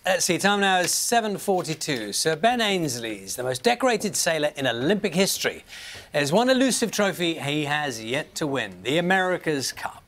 Let's see, time now is 7:42. Sir Ben Ainslie is the most decorated sailor in Olympic history. There's one elusive trophy he has yet to win, the America's Cup.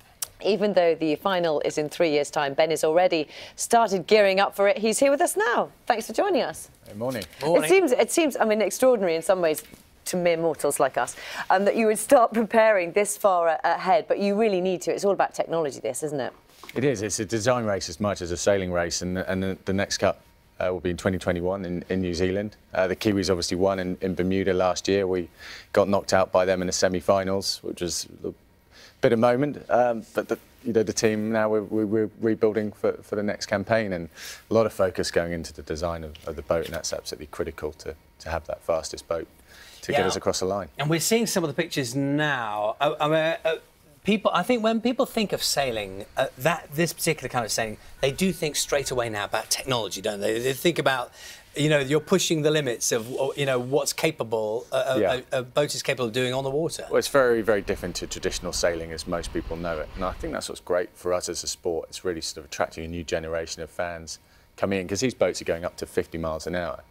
Even though the final is in 3 years' time, Ben has already started gearing up for it. He's here with us now. Thanks for joining us. Good morning. Morning. It seems, I mean, extraordinary in some ways to mere mortals like us, that you would start preparing this far ahead, but you really need to. It's all about technology, this, isn't it? It is. It's a design race as much as a sailing race, and the next Cup will be in 2021 in New Zealand. The Kiwis obviously won in Bermuda last year. We got knocked out by them in the semi-finals, which was a bit of moment. But the team now we're rebuilding for the next campaign, and a lot of focus going into the design of the boat, and that's absolutely critical to have that fastest boat to get us across the line. And we're seeing some of the pictures now. I think when people think of sailing, this particular kind of sailing, they do think straight away now about technology, don't they? They think about, you know, you're pushing the limits of, you know, what's capable, a boat is capable of doing on the water. Well, it's very, very different to traditional sailing as most people know it. And I think that's what's great for us as a sport. It's really sort of attracting a new generation of fans coming in, because these boats are going up to 50 miles an hour.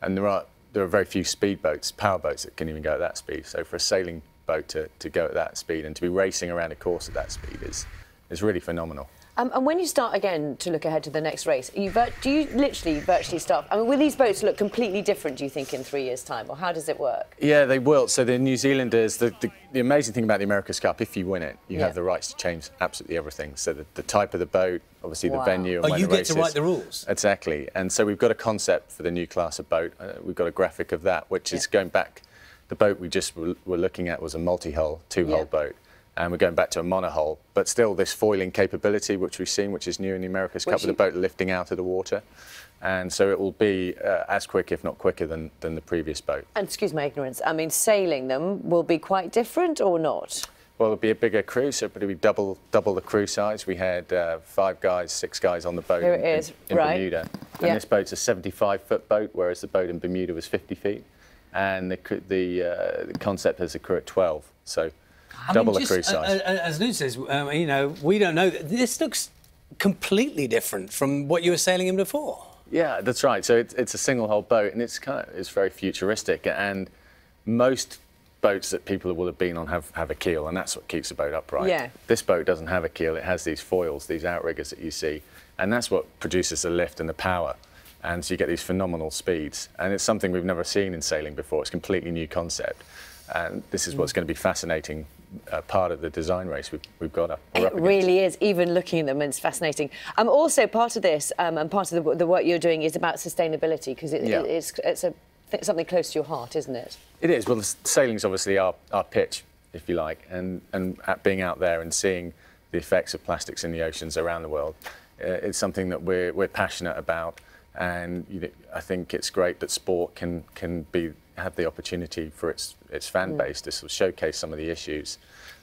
And there are very few speed boats, power boats, that can even go at that speed. So for a sailing boat to go at that speed and to be racing around a course at that speed is really phenomenal. And when you start again to look ahead to the next race, do you literally virtually start? I mean, will these boats look completely different, do you think, in 3 years' time, or how does it work? Yeah, they will. So the New Zealanders, the amazing thing about the America's Cup, if you win it, you have the rights to change absolutely everything. So the type of the boat, obviously the venue, and when you the get to write the rules. Exactly. And so we've got a concept for the new class of boat. We've got a graphic of that, which is going back. The boat we just were looking at was a multi-hull, two-hull boat, and we're going back to a monohull, but still this foiling capability, which we've seen, which is new in the America's Cup, with the boat lifting out of the water. And so it will be as quick, if not quicker, than the previous boat. And excuse my ignorance, I mean, sailing them will be quite different or not? Well, it'll be a bigger crew, so it'll be double the crew size. We had 6 guys on the boat in Bermuda. And this boat's a 75-foot boat, whereas the boat in Bermuda was 50 feet. And the concept has a crew at 12, so double the crew size. As Lou says, you know, we don't know. This looks completely different from what you were sailing in before. Yeah, that's right. So it's a single-hull boat, and it's very futuristic. And most boats that people will have been on have a keel, and that's what keeps the boat upright. Yeah. This boat doesn't have a keel. It has these foils, these outriggers that you see, and that's what produces the lift and the power. And so you get these phenomenal speeds. And it's something we've never seen in sailing before. It's a completely new concept. And this is what's going to be fascinating part of the design race we've got up. It really is, even looking at them, it's fascinating. Also, part of this and part of the work you're doing is about sustainability, because it's something close to your heart, isn't it? It is. Well, sailing's obviously our pitch, if you like, and being out there and seeing the effects of plastics in the oceans around the world, it's something that we're passionate about. And you know, I think it's great that sport can have the opportunity for its fan base to sort of showcase some of the issues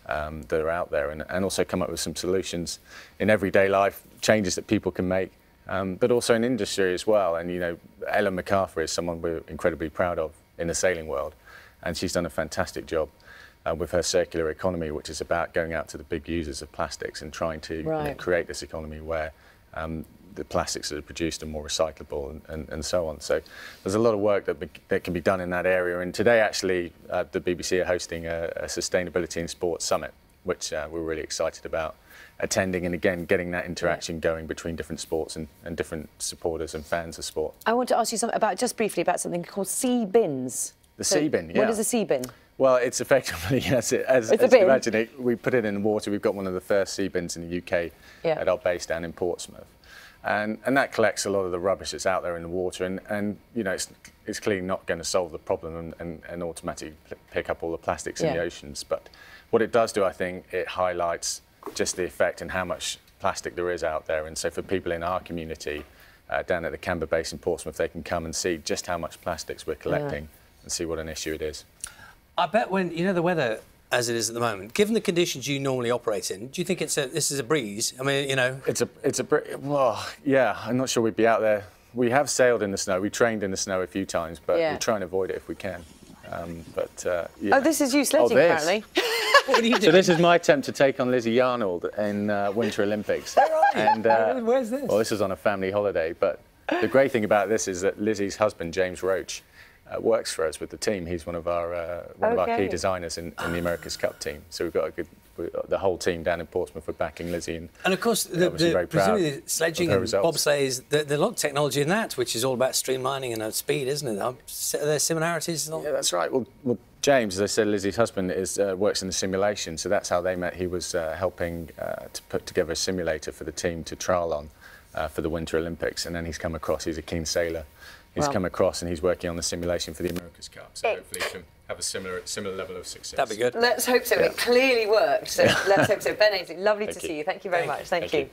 that are out there, and also come up with some solutions in everyday life, changes that people can make, but also in industry as well. And you know, Ellen MacArthur is someone we're incredibly proud of in the sailing world, and she's done a fantastic job with her circular economy, which is about going out to the big users of plastics and trying to you know, create this economy where the plastics that are produced are more recyclable and so on. So there's a lot of work that can be done in that area. And today, actually, the BBC are hosting a Sustainability in Sport Summit, which we're really excited about attending, and again, getting that interaction going between different sports and different supporters and fans of sport. I want to ask you something just briefly about something called sea bins. The sea bin, yeah. What is a sea bin? Well, it's effectively, as you imagine it, we put it in the water. We've got one of the first sea bins in the UK at our base down in Portsmouth. And that collects a lot of the rubbish that's out there in the water, and you know, it's clearly not going to solve the problem and automatically pick up all the plastics in the oceans. But what it does do, I think, it highlights just the effect and how much plastic there is out there. And so for people in our community down at the Canberra base in Portsmouth, they can come and see just how much plastics we're collecting and see what an issue it is. I bet when, you know, the weather as it is at the moment, given the conditions you normally operate in, do you think this is a breeze? I mean, you know... Well, yeah, I'm not sure we'd be out there. We have sailed in the snow. We trained in the snow a few times, but we try and avoid it if we can. Yeah. Oh, this is you sledging, apparently. What are you doing? So this is my attempt to take on Lizzie Yarnold in Winter Olympics. Right. And, where's this? Well, this is on a family holiday, but The great thing about this is that Lizzie's husband, James Roach, works for us with the team. He's one of our key designers in the America's Cup team. So we've got the whole team down in Portsmouth for backing Lizzie. And of course, presumably the sledging and bobsleighs, there's a lot of technology in that, which is all about streamlining and speed, isn't it? Are there similarities? Yeah, that's right. Well, James, as I said, Lizzie's husband works in the simulation, so that's how they met. He was helping to put together a simulator for the team to trial on for the Winter Olympics, and then he's come across. He's a keen sailor. He's come across and he's working on the simulation for the America's Cup, so hopefully he can have a similar level of success. That'd be good. Let's hope so. Yeah. It clearly worked, so let's hope so. Ben Ainslie, lovely to see you. Thank you very much. Thank you.